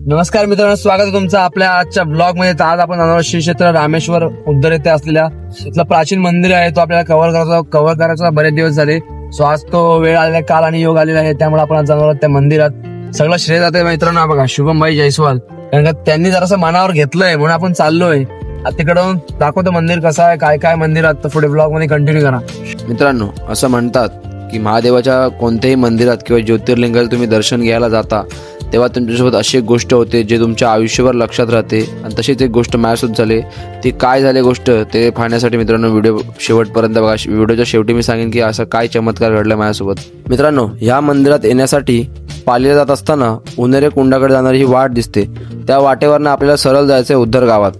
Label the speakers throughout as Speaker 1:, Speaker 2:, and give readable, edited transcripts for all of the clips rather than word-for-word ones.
Speaker 1: नमस्कार मित्रांनो, स्वागत आहे तुमचं आपल्या आजच्या ब्लॉग मध्ये। आज आपण जाणार श्री क्षेत्र रामेश्वर उद्धर येथे असलेल्या इथलं प्राचीन मंदिर आहे, तो आपल्याला कव्हर करायचा बरेच दिवस झाले। सो आज तो वेळ आलेला, काल आणि योग आलेला आहे, त्यामुळे आपण आज जाणार आहोत त्या मंदिरात। सगळं श्रेय जाते मित्रांनो बघा शुभम भाई जयस्वाल, कारण का त्यांनी जरासं मनावर घेतलंय म्हणून आपण चाललोय। तिकडून दाखवतो मंदिर कसं आहे, काय काय मंदिरात, तर पुढे ब्लॉग मध्ये कंटिन्यू करा।
Speaker 2: मित्रांनो, असं म्हणतात की महादेवाच्या कोणत्याही मंदिरात किंवा ज्योतिर्लिंगाला तुम्ही दर्शन घ्यायला जाता तेव्हा तुमच्यासोबत अशी एक गोष्ट होते जे तुमच्या आयुष्यभर लक्षात राहते। आणि तशीच एक गोष्ट माझ्यासोबत झाली। ती काय झाली गोष्ट ते पाहण्यासाठी मित्रांनो व्हिडिओ शेवटपर्यंत बघा। व्हिडिओच्या शेवटी मी सांगेन की असं काय चमत्कार घडला माझ्यासोबत। मित्रांनो, ह्या मंदिरात येण्यासाठी पालीला जात असताना उन्हेरे कुंडाकडे जाणारी ही वाट दिसते। त्या वाटेवरनं आपल्याला सरळ जायचंय उद्धर गावात।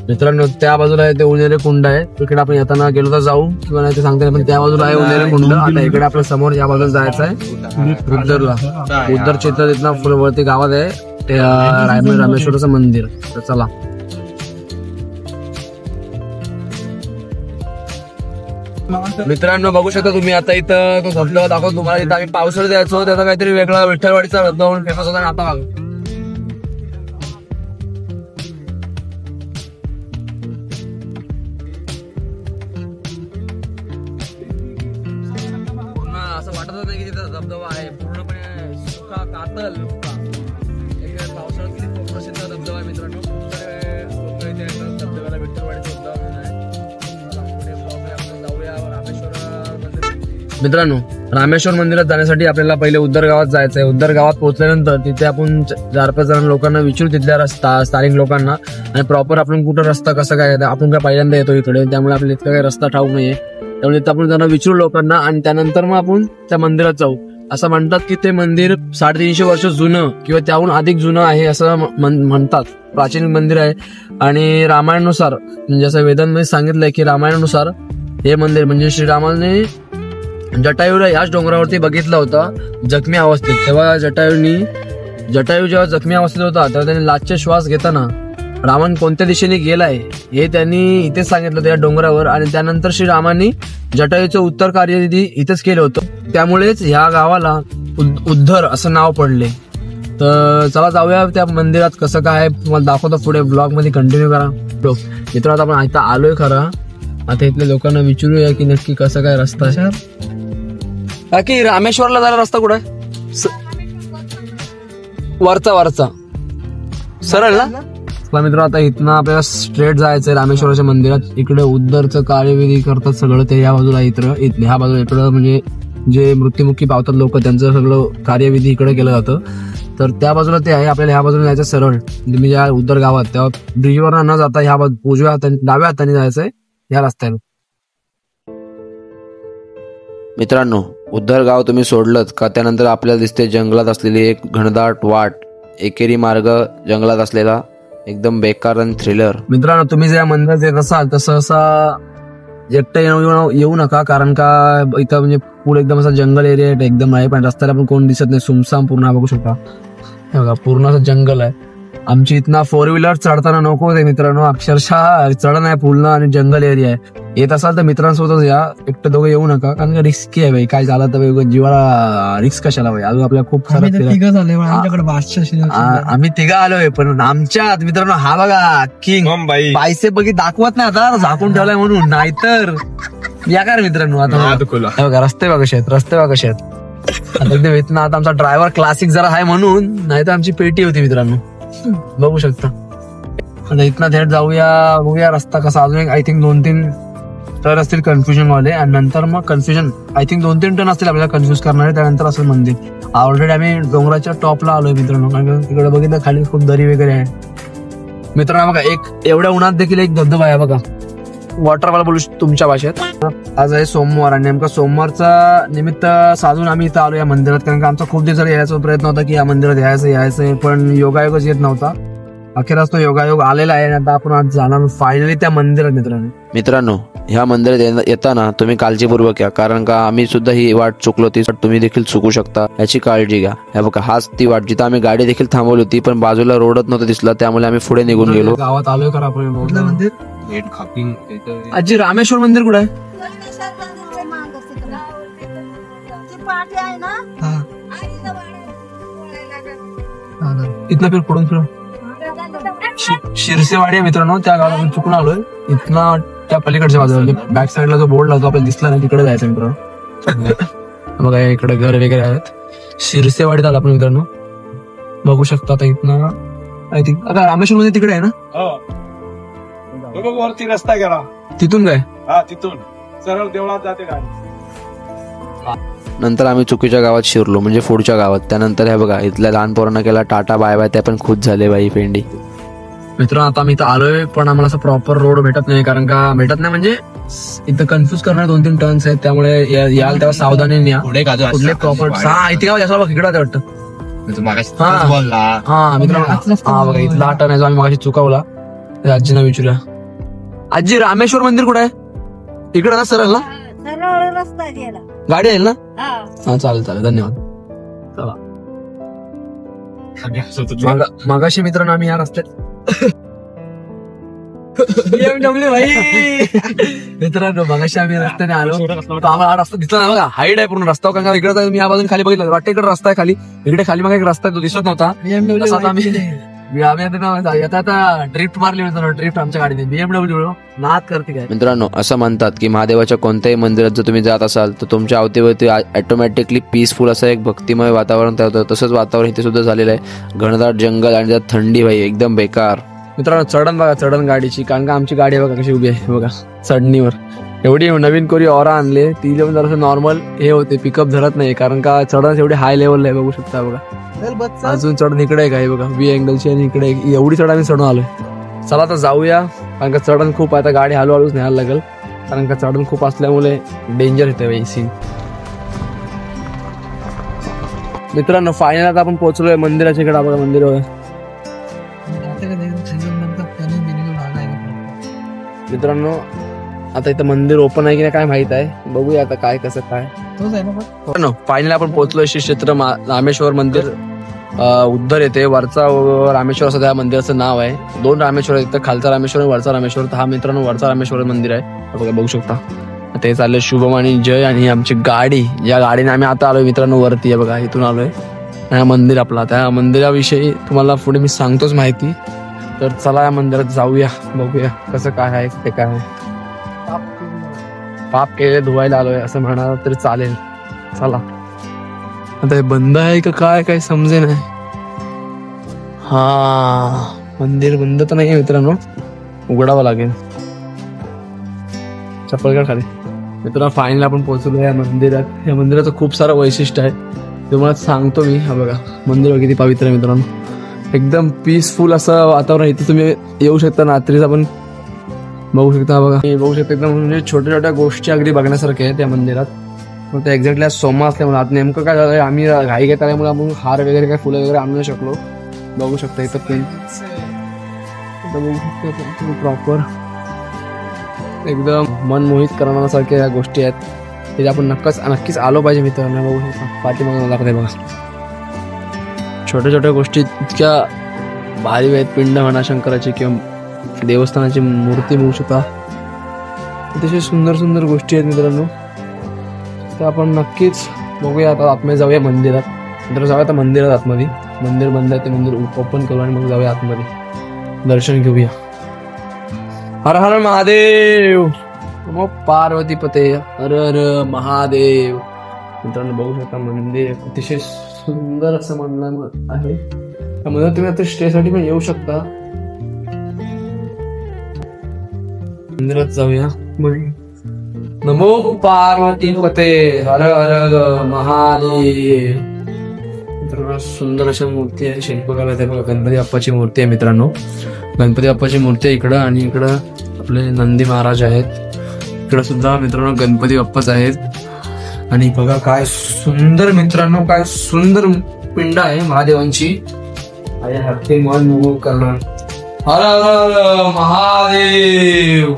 Speaker 1: मित्रांनो, त्या बाजूला आहे ते उन्हेरे कुंड आहे, तिकडे आपण येताना गेलो तर जाऊ किंवा नाही ते सांगता, पण त्या बाजूला आहे उन्हेरे कुंड। आता इकडे आपल्या समोर या बाजूला जायचं आहे उद्धरला। उद्धर क्षेत्र तिथं वरती गावात आहे ते रामेश्वराचं मंदिर। तर चला मित्रांनो, बघू शकता तुम्ही आता इथं तो धबधबा दाखवतो तुम्हाला। इथं आम्ही पावसाळ्यात जायचो, त्याचा काहीतरी वेगळा विठ्ठलवाडीचा धबधबा म्हणून फेमस होता। आता असं वाटत नाही की तिथं धबधबा आहे, पूर्णपणे सुका कातल पावसाळ्यात किती खूप प्रसिद्ध धबधबा आहे मित्रांनो। खूप सारे लोक इथे येतात धबधब्याला, विठ्ठलवाडीचा धबधबा आहे। मित्रांनो, रामेश्वर मंदिरात जाण्यासाठी आपल्याला पहिले उद्धर गावात जायचं आहे। उद्धर गावात पोहोचल्यानंतर तिथे आपण 4-5 जण लोकांना विचारू, तिथल्या स्थानिक लोकांना, आणि प्रॉपर आपण कुठं रस्ता कसा काय, आपण काय पहिल्यांदा येतो इकडे, त्यामुळे आपल्याला इतका काही रस्ता ठाऊक नाहीये। त्यामुळे आपण त्यांना विचारू लोकांना, आणि त्यानंतर मग आपण त्या मंदिरात जाऊ। असं म्हणतात की ते मंदिर 350 वर्ष जुनं किंवा त्याहून अधिक जुनं आहे असं म्हणतात। प्राचीन मंदिर आहे आणि रामायणानुसार, म्हणजे असं वेदांमध्ये सांगितलंय की रामायणानुसार हे मंदिर म्हणजे श्रीरामाने जटायूला याच डोंगरावरती बघितलं होतं जखमी अवस्थेत। तेव्हा जटायू जेव्हा जखमी अवस्थेत होता तेव्हा त्यांनी लाचचे श्वास घेताना रावण कोणत्या दिशेने गेलाय हे त्यांनी इथेच सांगितलं त्या डोंगरावर, आणि त्यानंतर श्रीरामांनी जटायूचं उत्तर कार्य इथेच केलं होतं। त्यामुळेच ह्या गावाला उद्धर असं नाव पडले। तर चला जाऊया त्या मंदिरात, कसं काय तुम्हाला दाखवतो पुढे ब्लॉग मध्ये, कंटिन्यू करा। मित्रांनो, आपण आता आलोय खरं, आता इथल्या लोकांना विचारूया की नक्की कसं काय रस्ता आहे। बाकी रामेश्वरला जायला रस्ता कुठे आहे? वरचा सरळ ना मित्र। आता इथनं आपल्याला स्ट्रेट जायचंय रामेश्वराच्या मंदिरात। इकडे उद्धरचं कार्यविधी करतात सगळं ते या बाजूला, ह्या बाजूला इकडं म्हणजे जे मृत्युमुखी पावतात लोक त्यांचं सगळं कार्यविधी इकडे केलं जातं। तर त्या बाजूला ते आहे, आपल्याला ह्या बाजूला जायचं सरळ। तुम्ही ज्या उद्धर गावात तेव्हा ब्रिजवर न जाता ह्या उजव्या हाताने डाव्या हाताने जायचंय या रस्त्याने।
Speaker 2: मित्रांनो, उद्धर गाव तुम्ही सोडलं का त्यानंतर आपल्याला दिसते जंगलात असलेली एक घनदाट वाट, एकेरी मार्ग जंगलात असलेला एकदम बेकार आणि थ्रिलर।
Speaker 1: मित्रांनो, तुम्ही ज्या मंदिरात येत असाल तसं एकटं येऊ नका, कारण का इथं म्हणजे पुढे एकदम असा जंगल एरिया आहे एकदम आहे, पण रस्त्याला पण कोण दिसत नाही, सुमसाम पूर्ण बघू शकता। हे बघा पूर्ण असं जंगल आहे। आमची इथनं 4 व्हीलर चढताना नको होते मित्रांनो, अक्षरशः चढण आहे पूर्ण, आणि जंगल एरिया आहे। येत असाल तर मित्रांसोबतच या, एकटं दोघं येऊ नका, कारण का रिस्की आहे भाई, काय झालं तर जीवाला रिस्क कशाला भाई। अजून आपल्याला खूप सारं आम्ही 3 आलोय, पण आमच्यात मित्रांनो हा बघा किंग बायसेप बघी दाखवत नाही आता, झाकून ठेवलाय म्हणून, नाहीतर या काय मित्रांनो। आता बघा रस्ते बघा कसे आहेत आता एकदम इथनं। आता आमचा ड्रायव्हर क्लासिक जरा आहे म्हणून, नाही तर आमची पेटी होती मित्रांनो, बघू शकता। आता इथनं थेट जाऊया, बघूया रस्ता कसा। अजून आय थिंक 2-3 टर्न असतील कन्फ्युजन वाले, आणि नंतर मग कन्फ्युजन आय थिंक 2-3 टर्न असतील आपल्याला कन्फ्युज करणारे, त्यानंतर असेल मंदिर। ऑलरेडी आम्ही डोंगराच्या टॉपला आलोय मित्रांनो, कारण तिकडे बघितलं खाली खूप दरी वगैरे आहे मित्रांनो। बघा एक एवढ्या उन्हात देखील एक धबधबा आहे बघा, वॉटरफॉल बोलू तुमच्या भाषेत। आज आहे सोमवार, आणि नेमका सोमवारचा निमित्त साधून आम्ही इथं आलो या मंदिरात, कारण का आमचा खूप दिवस यायचा प्रयत्न होता की या मंदिरात यायचंय, पण योगायोगच येत नव्हता। अखेरच तो योगायोग आलेला आहे, आता आपण आज जाणार फायनली त्या मंदिरात।
Speaker 2: मित्रांनो, ह्या मंदिरात येताना तुम्ही काळजीपूर्वक या, कारण का आम्ही सुद्धा ही वाट चुकलो ती तुम्ही देखील चुकू शकता, याची काळजी घ्या। हे बघा हाच ती वाट जिथं आम्ही गाडी देखील थांबवली होती, पण बाजूला रोडच नव्हता दिसला, त्यामुळे आम्ही पुढे निघून गेलो।
Speaker 1: गावात आलोय खरं आपण मंदिर। आजी रामेश्वर मंदिर कुठे आहे? इथनं फिर पुढून फिर शिरसेवाडी आहे मित्रांनो, त्या गावाला आपण चुकून आलोय. इथनं त्या पलीकडच्या बाजूला बॅक साईडला जो बोर्ड लागतो आपल्याला दिसला नाही तिकडे जायचं मित्रांनो. बघा इकडे घर वगैरे आहेत. शिरसेवाडीत आला आपण मित्रांनो, बघू शकता. आता इथनं आय थिंक आता रामेश्वर मध्ये तिकडे आहे ना,
Speaker 3: वरती रस्ता गेला
Speaker 1: तिथून काय
Speaker 3: तिथून सरळ देवळात जाते गाडी.
Speaker 2: नंतर आम्ही चुकीच्या गावात शिरलो, म्हणजे पुढच्या गावात. त्यानंतर हे बघा इथल्या लहान पोरांना केला टाटा बाय बाय, त्या पण खुश झाले बाई पेंडी.
Speaker 1: मित्रांनो आता मी इथं आलोय, पण आम्हाला असं प्रॉपर रोड भेटत नाही. कारण का भेटत नाही म्हणजे इथं कन्फ्युज करणारे 2-3 टर्न्स आहेत, त्यामुळे याल तेव्हा सावधानी या. कुठले प्रॉपर इथे गाव असला बघ, इकडे वाटतं. हा मित्रांनो, हा बघा इथला हा टर्न आहे जो आम्ही मागाशी चुकवला. आजीना विचारूया, आजी रामेश्वर मंदिर कुठे आहे? इकडे ना सरळ ना गाडी आहे ना? हा चालेल चालेल, धन्यवाद. चला मागाशी मित्रांनो आम्ही या रस्त्यात मित्रांनो मगाशी आम्ही रस्त्याने आलो, आम्हाला हा रस्ता दिसला नाही बघा, हाईट आहे पूर्ण रस्ता. कारण इकडे मी या बाजून खाली बघितलं, वाटतं इकडे रस्ता आहे खाली, इकडे खाली मग एक रस्ता आहे तो दिसत नव्हता. आम्ही आता ड्रिफ्ट मारली मित्रांनो, ड्रिफ्ट आमच्या गाडीने BMW नाद करते काय.
Speaker 2: मित्रांनो असं म्हणतात की महादेवाच्या कोणत्याही मंदिरात जर तुम्ही जात असाल तर तुमच्या अवतीभोवती ऑटोमॅटिकली पीसफुल असं एक भक्तिमय वातावरण तयार होतं. तसंच वातावरण इथे सुद्धा झालेलं आहे. घनदाट जंगल आणि त्यात थंडी भाई एकदम बेकार.
Speaker 1: मित्रांनो चढण बघा, चढण गाडीची, कारण का आमची गाडी बघा कशी उभी आहे बघा चढणीवर. एवढी नवीन कोरी ऑरा आणले, ती जरा नॉर्मल हे होते, पिकअप धरत नाही. कारण का चढण एवढी हाय लेवलला आहे बघू शकता बघा. अजून चढण इकडे आहे काय बघा, V अँगलची, आणि इकडे एवढी चढ आम्ही चढून आलोय. चला आता जाऊया, कारण का चढण खूप आहे. आता गाडी हळूहळूच न्यायला लागेल, कारण का चढण खूप असल्यामुळे डेंजर येते सीन. मित्रांनो फायनल आता आपण पोहोचलोय मंदिराच्या इकडे बघा, मंदिर मित्रांनो. आता इथं मंदिर ओपन आहे की नाही काय माहित आहे, बघूया आता काय कसं काय. फायनली आपण पोहोचलोय श्री क्षेत्र रामेश्वर मंदिर उद्धर येते. वरचा रामेश्वर असं त्या मंदिराचं नाव आहे. 2 रामेश्वर आहेत, खालचा रामेश्वर आणि वरचा रामेश्वर. तर हा मित्रांनो वरचा रामेश्वर मंदिर आहे बघा, बघू शकता. ते चाललंय शुभम आणि जय, आणि आमची गाडी, या गाडीने आम्ही आता आलोय मित्रांनो वरती आहे बघा, इथून आलोय. हा मंदिर आपला, त्या मंदिराविषयी तुम्हाला पुढे मी सांगतोच माहिती. तर चला या मंदिरात जाऊया, बघूया कसं काय आहे ते काय आहे. पाप केले धुवायला आलोय असं म्हणाल तरी चालेल. चला आता हे बंद आहे का काय काय समजे नाही. हा मंदिर बंद तर नाही मित्रांनो, उघडावं लागेल. चप्पल काढ खाली. मित्रांनो फायनली आपण पोहोचलो या मंदिरात. या मंदिराचं खूप सारं वैशिष्ट्य आहे, तुम्हाला सांगतो मी. हा बघा मंदिर किती पवित्र आहे मित्रांनो, एकदम पीसफुल असं वातावरण. इथे तुम्ही येऊ शकता, रात्रीचा पण बघू शकता बघा, बघू शकता एकदम म्हणजे छोट्या छोट्या गोष्टी अगदी बघण्यासारख्या आहेत त्या मंदिरात. मग ते एक्झॅक्टली आज सोमवार असल्यामुळे आता नेमकं काय झालं, आम्ही घाई घेत आल्यामुळे आपण हार वगैरे काय फुलं वगैरे आणू शकलो. बघू शकता इथं प्लेन बघू शकता प्रॉपर एकदम मन मोहित करण्यासारख्या या गोष्टी आहेत. तिथे आपण नक्कीच आलो पाहिजे मित्रांनो. बघू शकता पाठीमागे मला दाखवते बघा, छोट्या छोट्या गोष्टी इतक्या भारी आहेत. पिंड म्हणा शंकराची किंवा देवस्थानाची मूर्ती बघू शकता, अतिशय सुंदर सुंदर गोष्टी आहेत मित्रांनो. तर आपण नक्कीच बघूया. आता आतमध्ये जाऊया मंदिरात. नंतर जाऊया आता मंदिरात आतमध्ये. मंदिर बंद आहे, ते मंदिर ओपन करू आणि मग जाऊया आतमध्ये, दर्शन घेऊया. हर हर महादेव, मग पार्वती पते, हर हर महादेव. मित्रांनो बघू शकता मंदिर अतिशय सुंदर असं म्हणणं आहे. त्यामध्ये तुम्ही आता स्टेसाठी पण येऊ शकता. मंदिरात जाऊया. नमो पार्वती पते, हर हर महादेव. मित्रांनो सुंदर अशा मूर्ती आहे, शिल्पकला आहे बघा. गणपती बाप्पाची मूर्ती आहे मित्रांनो, गणपती बाप्पाची मूर्ती आहे इकडं, आणि इकडं आपले नंदी महाराज आहेत. इकडं सुद्धा मित्रांनो गणपती बाप्पाच आहेत. आणि बघा काय सुंदर मित्रांनो, काय सुंदर पिंड आहे महादेवांची. हत्ती मन मोह करणार. हर हर महादेव,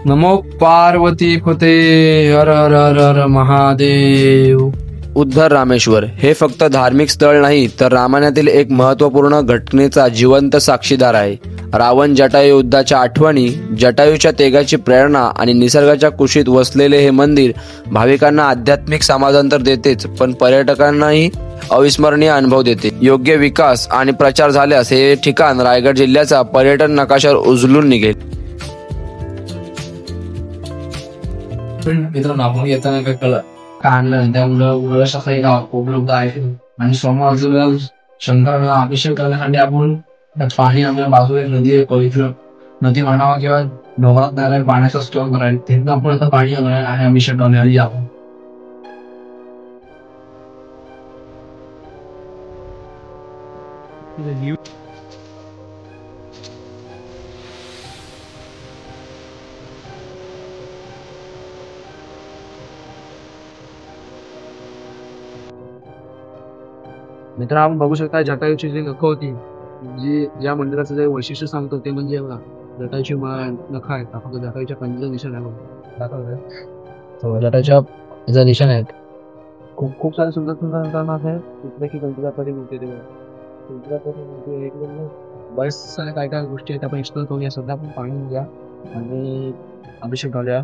Speaker 1: नमो पार्वती पते, हर हर हर हर महादेव.
Speaker 2: उद्धर रामेश्वर हे फक्त धार्मिक स्थळ नाही, तर रामायणातील एक महत्त्वपूर्ण घटनेचा जिवंत साक्षीदार आहे. रावण जटायू युद्धाच्या आठवणी, जटायूच्या तेगाची प्रेरणा आणि निसर्गाच्या कुशीत वसलेले हे मंदिर भाविकांना आध्यात्मिक समाधान तर देतेच, पण पर्यटकांनाही अविस्मरणीय अनुभव देते. योग्य विकास आणि प्रचार झाल्यास हे ठिकाण रायगड जिल्ह्याचा पर्यटन नकाशावर उजळून निघेल.
Speaker 1: मित्रांनो, आपण येताना काय कळलं का आणलं त्यामुळं काही गाव उपलब्ध आहे आणि सोमवारला शंकराला अभिषेक करण्यासाठी आपण पाणी आपल्या बाजूला नदी आहे, पवित्र नदी म्हणावा किंवा डोंगरात जायला पाण्याचा स्टोर करायला तिथं आपण आता पाणी आणि अभिषेक करण्यासाठी आपण मित्र आपण बघू शकता जटायूची जी नख होती, जी ज्या मंदिराचं जे वैशिष्ट्य सांगतो ते म्हणजे बघा जटायूची नख आहेत. आपण जटायूच्या पंजाचं निशाण आहे बघा, जटायूच्या याचा निशाण आहेत. खूप खूप सारे सुंदर सुंदर नाथ आहे. तिथले की गणपती मूर्ती बरेच साऱ्या काय काय गोष्टी आहेत आपण एक्सप्लोर करूया. सध्या आपण पाणी घेऊया आणि अभिषेक घालूया.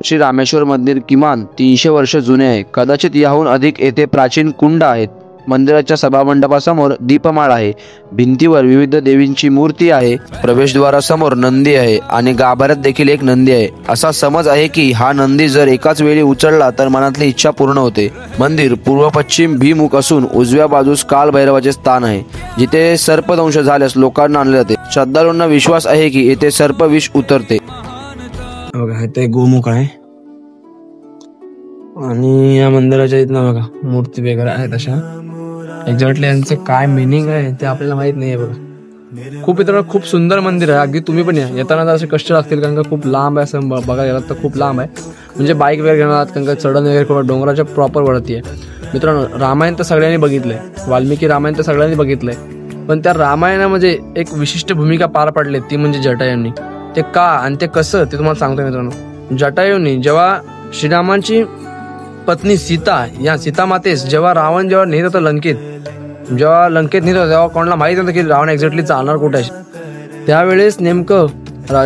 Speaker 2: श्री रामेश्वर मंदिर किमान 300 वर्ष जुने आहे. कदाचित याहून अधिक येथे प्राचीन कुंड आहेत. मंदिराच्या सभामंडपासमोर दीपमाळ आहे. भिंतीवर विविध देवींची मूर्ती आहे. प्रवेशद्वारासमोर नंदी आहे आणि गाभाऱ्यात देखील एक नंदी आहे. असा समज आहे की हा नंदी जर एकाच वेळी उचलला तर मनातली इच्छा पूर्ण होते. मंदिर पूर्व पश्चिम भिमुख असून उजव्या बाजूस कालभैरवाचे स्थान आहे, जिथे सर्पदंश झाल्यास लोकांना आणले जाते. श्रद्धाळूंना विश्वास आहे की येथे सर्पविष उतरते.
Speaker 1: बघा इथे गोमुख आहे आणि या मंदिराच्या इथं बघा मूर्ती वगैरे आहेत अशा. एक्झॅक्टली यांचं काय मिनिंग आहे ते आपल्याला माहित नाही आहे. बघा खूप इथं खूप सुंदर मंदिर आहे. अगदी तुम्ही पण या येताना तर असे कष्ट लागतील कारण का खूप लांब आहे. असं बघायला गेलात तर खूप लांब आहे. म्हणजे बाईक वगैरे घेणार कारण का चढण वगैरे खूप डोंगराच्या प्रॉपर वरती आहे. मित्रांनो, रामायण तर सगळ्यांनी बघितलंय, वाल्मिकी रामायण तर सगळ्यांनी बघितलंय, पण त्या रामायणामध्ये एक विशिष्ट भूमिका पार पाडली ती म्हणजे जटायूंनी. ते का आणि ते कसं ते तुम्हाला सांगतो मित्रांनो. जटायूंनी जेव्हा श्रीरामांची पत्नी सीता या सीता मातेस जेव्हा रावण नेत होता लंकेत, जेव्हा लंकेत नेत होता तेव्हा कोणाला माहित नव्हतं की रावण एक्झॅक्टली चालणार कुठे. त्यावेळेस नेमकं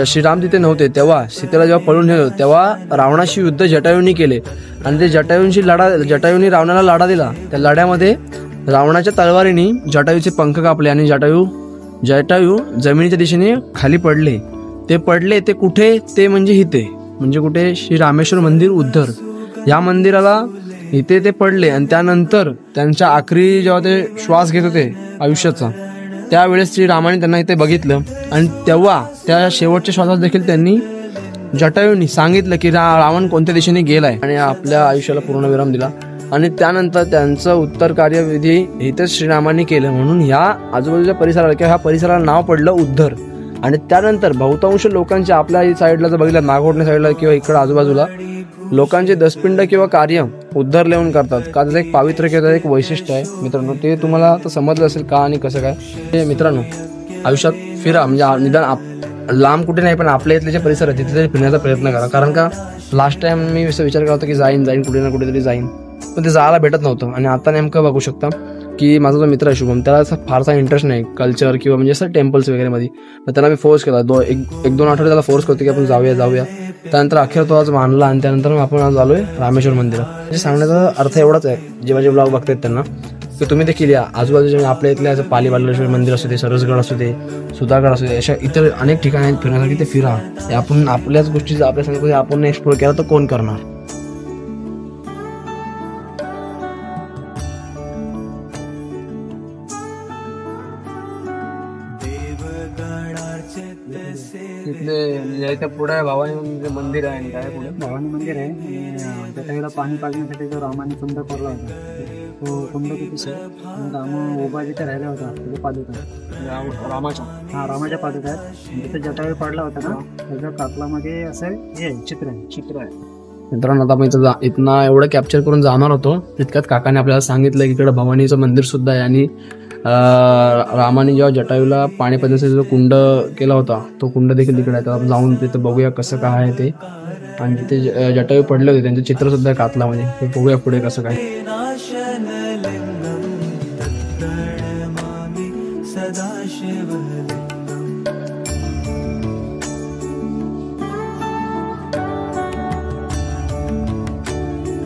Speaker 1: श्रीराम तिथे नव्हते. तेव्हा सीतेला जेव्हा पळून नेलं तेव्हा रावणाशी युद्ध जटायूंनी केले आणि ते जटायूंनी रावणाला लढा दिला. त्या लढ्यामध्ये रावणाच्या तलवारीने जटायूचे पंख कापले आणि जटायू जमिनीच्या दिशेने खाली पडले. ते कुठे ते म्हणजे इथे, म्हणजे कुठे श्री रामेश्वर मंदिर उद्धर या मंदिराला इथे ते पडले. आणि त्यानंतर त्यांच्या आखरी जेव्हा ते श्वास घेत होते आयुष्याचा त्यावेळेस श्रीरामाने त्यांना इथे बघितलं आणि तेव्हा त्या शेवटच्या श्वासात देखील त्यांनी जटायूंनी सांगितलं की रावण कोणत्या दिशेने गेलाय आणि आपल्या आयुष्याला पूर्णविराम दिला. आणि त्यानंतर त्यांचं उत्तर कार्यविधी इथेच श्रीरामाने केलं. म्हणून ह्या आजूबाजूच्या परिसराला किंवा ह्या परिसराला नाव पडलं उद्धर. आणि त्यानंतर बहुतांश लोकांचे आपल्या साईडला जर बघितलं नागोठणे साईडला किंवा इकडं आजूबाजूला लोकांचे दसपिंड किंवा कार्य उद्धर लेवून करतात. का त्याचं एक पावित्र्य किंवा एक वैशिष्ट्य आहे मित्रांनो. ते तुम्हाला आता समजलं असेल का आणि कसं काय. हे मित्रांनो आयुष्यात फिरा, म्हणजे निदान लांब कुठे नाही पण आपल्या इथले जे परिसर आहे तिथे तरी फिरण्याचा प्रयत्न करा. कारण का लास्ट टाइम मी विचार करत होतो की जाईन कुठे ना कुठेतरी जाईन, पण ते जायला भेटत नव्हतं. आणि आता नेमकं बघू शकता की माझा जो मित्र आहे शुभम, त्याला असं फारसा इंटरेस्ट नाही कल्चर किंवा म्हणजे असं टेम्पल्स वगैरे मध्ये. तर त्याला मी फोर्स केला, एक दोन आठवडे त्याला फोर्स करतो की आपण जाऊया. त्यानंतर अखेर तो आज मानला आणि त्यानंतर आपण आज आलोय रामेश्वर मंदिरात. म्हणजे सांगण्याचा अर्थ एवढाच आहे, जे माझे ब्लॉग बघतायत त्यांना, की तुम्ही देखील या आजूबाजूचे आपल्या इथले असं पाली बालेश्वर मंदिर असू दे, सरसगड असू दे, सुधागड असू दे, अशा इतर अनेक ठिकाणी आहेत फिरण्यासाठी. ते फिरा. आपण आपल्याच गोष्टीचा आपल्या संस्कृती आपण एक्सप्लोर केला तर कोण करणार. तिथले पुढे भवानी मंदिर आहे. काय पुढे भवानी मंदिर आहे. त्याच्याकडे पाणी पाजण्यासाठी जो रामाने कुंड कोरला होता तो कुंड किती राम उभा जिथे राहिला होता त्याच्या पादुका रामाच्या पादुका आहेत. जिथे जटायू पडला होता ना त्याच्या कातलामध्ये असं हे चित्र आहे. मित्रांनो आता आपण इथनं एवढं कॅप्चर करून जाणार होतो, तितक्यात काकाने आपल्याला सांगितलं की इकडे भवानीचं मंदिर सुद्धा आहे आणि रामाने जेव्हा जटायूला पाणी पाजण्याचा जो कुंड केला होता तो कुंड देखील तिकडे आहे. तर आपण जाऊन तिथं बघूया कसं काय आहे ते. आणि तिथे जटायू पडले होते त्यांचं चित्र सुद्धा आहे कातलामध्ये, ते बघूया पुढे कसं काय.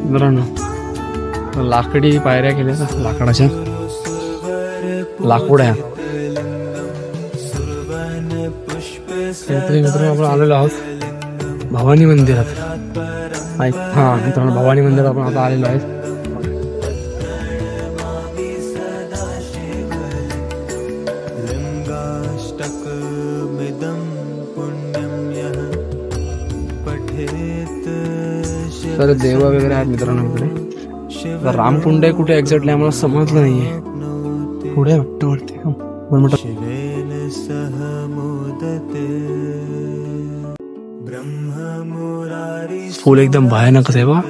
Speaker 1: मित्रांनो लाकडी पायऱ्या केल्या ना, लाकडाच्या लाकूड आहे. मित्रांनो आपण आलेलो आहोत भवानी मंदिरात. हा मित्रांनो भवानी मंदिरात आपण आता आलेलो आहे. तर देव वगैरे आहेत मित्रांनो इकडे. रामकुंड आहे कुठे एक्झॅक्टली आम्हाला समजलं नाहीये. पुढे वाटतं वरती फुल एकदम भयानक आहे बा.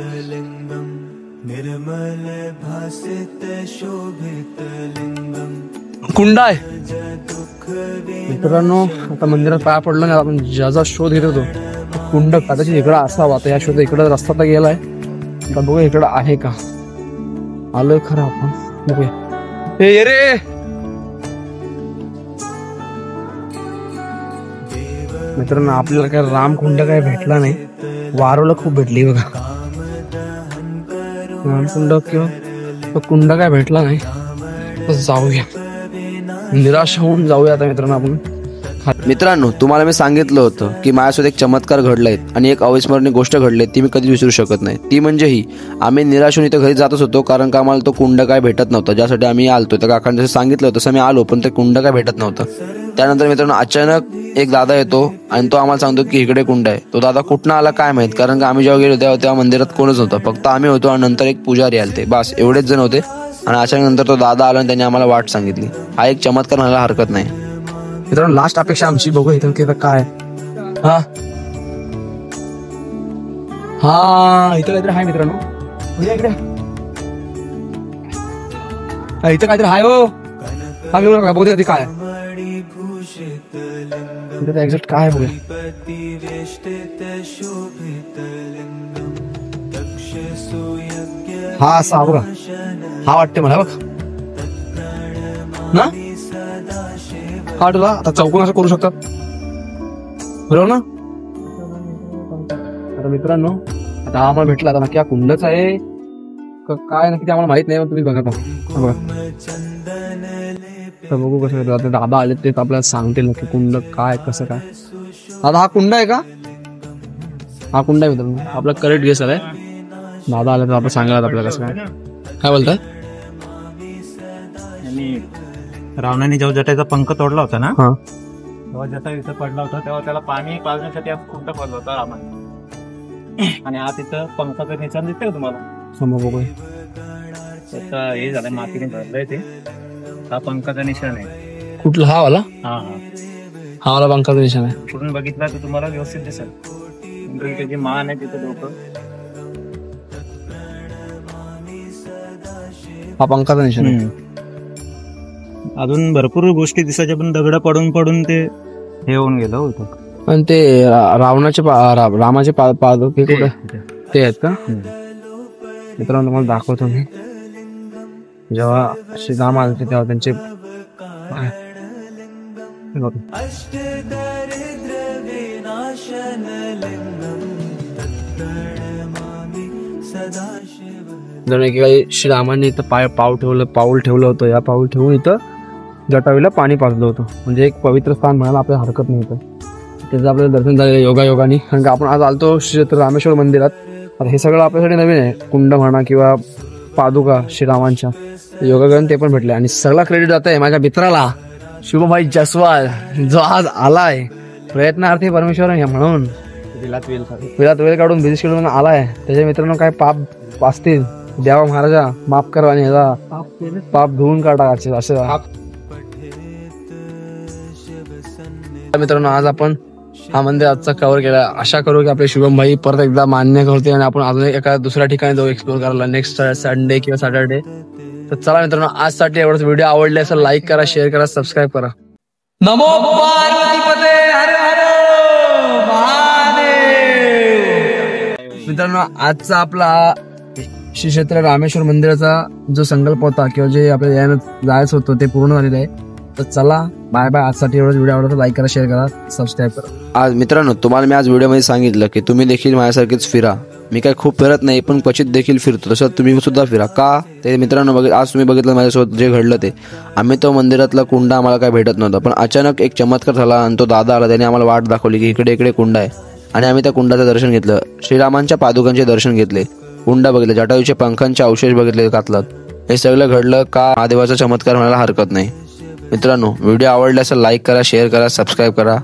Speaker 1: कुंड आहे मित्रांनो. आता मंदिरात पाया पडलं नाही, आपण ज्याचा शोध घेत होतो कुंड कदाचित इकडं असावा. तर या शोध इकडं रस्ता तर गेलाय. आता बघूया इकडं आहे का. आलोय खरं आपण, बघूया. हे रे मित्रांनो आपल्याला काय रामकुंड काय भेटला नाही, वारोला खूप भेटली बघा. रामकुंड किंवा कुंड काय भेटला नाही. तर जाऊया, निराश होऊन जाऊया आता मित्रांनो आपण.
Speaker 2: मित्रांनो तुम्हाला मी सांगितलं होतं की माझ्यासोबत एक चमत्कार घडलाय आणि एक अविस्मरणीय गोष्ट घडली ती मी कधीच विसरू शकत नाही. ती म्हणजे ही, आम्ही निराश होऊन इथं घरी जातच होतो कारण का आम्हाला तो कुंड काय भेटत नव्हता ज्यासाठी आम्ही आलतो. तर काकांनी जसं सांगितलं होतं तसं मी आलो, पण ते कुंड काय भेटत नव्हतं. त्यानंतर मित्रांनो अचानक एक दादा येतो आणि तो आम्हाला सांगतो की इकडे कुंड आहे. तो दादा कुठनं आला काय माहित, कारण का आम्ही जेव्हा गेलो तेव्हा मंदिरात कोणच नव्हतं, फक्त आम्ही होतो आणि नंतर एक पुजारी आलते, बस एवढेच जण होते. आणि अचानक नंतर तो दादा आला आणि त्यांनी आम्हाला वाट सांगितली. हा एक चमत्कार म्हणायला हरकत नाही.
Speaker 1: मित्रांनो लास्ट अपेक्षा आमची, बघू इथं की काय. हा हा इथं काहीतरी आहे मित्रांनो. इकडे इथं काहीतरी आहे हो. हा मी बघा बघू काय एक्झॅक्ट काय बघूया. हा असा बघा, हा वाटते मला बघ ना. हा तुला आता चौकोन असं करू शकतात बरोबर ना. आता मित्रांनो आता आम्हाला भेटला, आता नक्की हा कुंडच आहे काय नक्की ते आम्हाला माहित नाही. तुम्ही बघा बघा बघू कसं. आता दादा आले ते आपल्याला सांगतील नक्की कुंड काय कसं काय. आता हा कुंड आहे का. हा कुंड आहे मित्रांनो, आपला करेक्ट गेस आलाय. दादा आले तर आपण सांगायला आपल्याला कसं काय. काय बोलताय.
Speaker 4: रावणाने जेव्हा जटाचा पंख तोडला होता ना,
Speaker 1: हा
Speaker 4: तेव्हा जटा इथं पडला होता, तेव्हा त्याला पाणी पाजण्यासाठी कुंड खोदला होता रामाने. आणि हा तिथं पंखाचं निशाण दिसतंय तुम्हाला
Speaker 1: समोर बघू.
Speaker 4: त्याचा हे झालंय मातीने भरलंय ते. हा पंखाचा निशाण आहे.
Speaker 1: कुठला हा वाला.
Speaker 4: हा
Speaker 1: हा वाला पंखाचा निशाण आहे.
Speaker 4: कुठून बघितला तर तुम्हाला व्यवस्थित दिसेल. त्याची मान आहे तिथं डोकं.
Speaker 1: हा पंखाचा निशाण आहे.
Speaker 4: अजून भरपूर गोष्टी दिसायच्या, पण दगड पडून पडून ते हे होऊन गेलं होतं.
Speaker 1: आणि ते रावणाचे रामाचे पादुके कुठे ते आहेत का मित्रांनो. तुम्हाला दाखवतो मी. जेव्हा श्रीराम आले तेव्हा त्यांचे जण एकेकाळी श्रीरामांनी इथं पाऊल ठेवलं होतं. या पाऊल ठेवून इथं जटायूला पाणी पाजलं होतं. म्हणजे एक पवित्र स्थान म्हणायला आपल्याला हरकत नाही होतं. त्याचं आपल्याला दर्शन झालेलं योगायोगाने. कारण का आपण आज आलतो श्री रामेश्वर मंदिरात. आता हे सगळं आपल्यासाठी नवीन आहे. कुंड म्हणा किंवा पादुका श्रीरामांच्या योगायोगाने ते पण भेटले. आणि सगळा क्रेडिट जात आहे माझ्या मित्राला शुभभाई जसवाल, जो आज आलाय प्रयत्नार्थी परमेश्वर म्हणून विलात वेळ काढून बिझी शेड्यूल आलाय. त्याच्या मित्रांनो काय पाप असतील देवा महाराजा माफ करा आणि ह्याचा पाप धुवून काढा असं. मित्रांनो आज आपण हा मंदिर आजचा कव्हर केला. आशा करू की आपले शुभम भाई परत एकदा मान्य करते आणि आपण अजून एका दुसऱ्या ठिकाणी जाऊ एक्सप्लोर करायला नेक्स्ट संडे किंवा सॅटर्डे. तर चला मित्रांनो, आजसाठी एवढंच. व्हिडिओ आवडले असेल लाईक करा, शेअर करा, सबस्क्राईब करा. नमो पार्वतीपते हर हर महादेव. मित्रांनो, आजचा आपला श्री क्षेत्र रामेश्वर मंदिराचा जो संकल्प होता किंवा जे आपल्याला यानं जायचं होतं ते पूर्ण झालेलं आहे. तर चला बाय बाय. आजसाठी एवढंच. व्हिडिओ आवडला तर लाईक करा, शेअर करा, सबस्क्राईब करा.
Speaker 2: आज मित्रांनो, तुम्हाला मी आज व्हिडिओमध्ये सांगितलं की तुम्ही देखील माझ्यासारखेच फिरा. मी काय खूप फिरत नाही, पण क्वचित देखील फिरतो. तसं तुम्ही सुद्धा फिरा. का ते मित्रांनो, आज तुम्ही बघितलं माझ्यासोबत जे घडलं ते. आम्ही तो मंदिरातला कुंड आम्हाला काय भेटत नव्हता, पण अचानक एक चमत्कार झाला आणि तो दादा आला. त्याने आम्हाला वाट दाखवली की इकडे इकडे कुंड आहे आणि आम्ही त्या कुंडाचं दर्शन घेतलं. श्रीरामांच्या पादुकांचे दर्शन घेतले, कुंड बघितले, जटायूच्या पंखांचे अवशेष बघितले कातलात. हे सगळं घडलं का महादेवाचा चमत्कार म्हणायला हरकत नाही. मित्रांनो, व्हिडिओ आवडला असेल लाईक करा, शेअर करा, सबस्क्राईब करा.